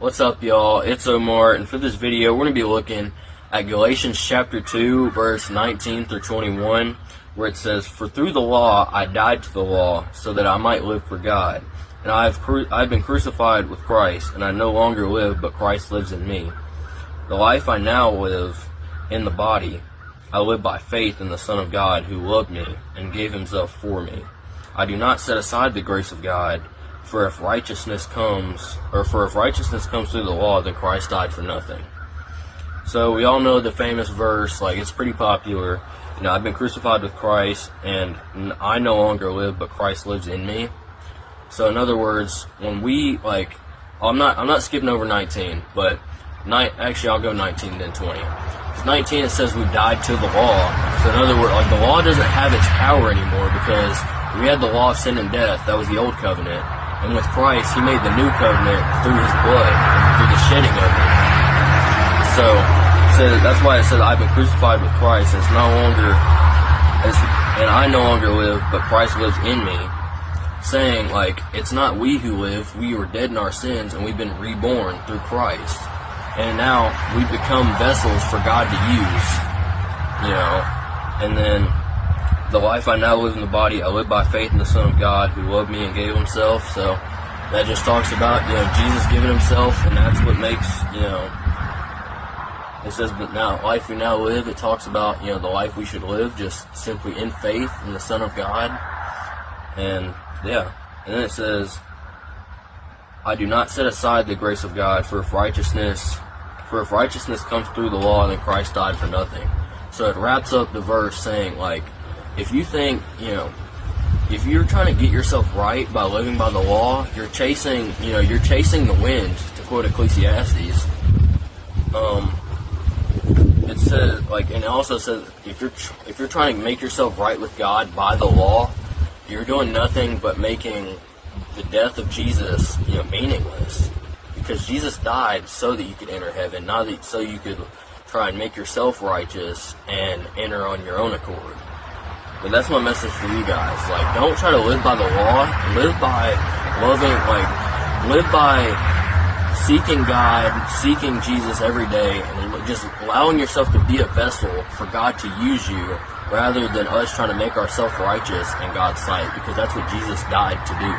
What's up, y'all? It's Omar, and for this video, we're going to be looking at Galatians chapter 2, verse 19 through 21, where it says, "For through the law I died to the law, so that I might live for God. And I've been crucified with Christ, and I no longer live, but Christ lives in me. The life I now live in the body, I live by faith in the Son of God, who loved me and gave himself for me. I do not set aside the grace of God, For if righteousness comes through the law, then Christ died for nothing." So we all know the famous verse, it's pretty popular. I've been crucified with Christ, and I no longer live, but Christ lives in me. So in other words, when we I'm not skipping over 19, but actually I'll go 19 then 20. 19 it says we died to the law. So in other words, the law doesn't have its power anymore because we had the law of sin and death. That was the old covenant. And with Christ, he made the new covenant through his blood and through the shedding of it. So that's why it says, "I've been crucified with Christ, and I no longer live, but Christ lives in me." Saying, it's not we who live, we were dead in our sins, and we've been reborn through Christ. And now we've become vessels for God to use, And then, "The life I now live in the body, I live by faith in the Son of God, who loved me and gave himself." So that just talks about, Jesus giving himself, and that's what makes, it says, "But now, life we now live," it talks about, the life we should live, just simply in faith in the Son of God. And, and then it says, "I do not set aside the grace of God, for if righteousness comes through the law, then Christ died for nothing." So it wraps up the verse saying, if you think, if you're trying to get yourself right by living by the law, you're chasing the wind, to quote Ecclesiastes. It says, and it also says, if you're trying to make yourself right with God by the law, you're doing nothing but making the death of Jesus, meaningless. Because Jesus died so that you could enter heaven, not so you could try and make yourself righteous and enter on your own accord. But that's my message for you guys. Don't try to live by the law. Live by live by seeking God, seeking Jesus every day, and just allowing yourself to be a vessel for God to use you, rather than us trying to make ourselves righteous in God's sight, because that's what Jesus died to do.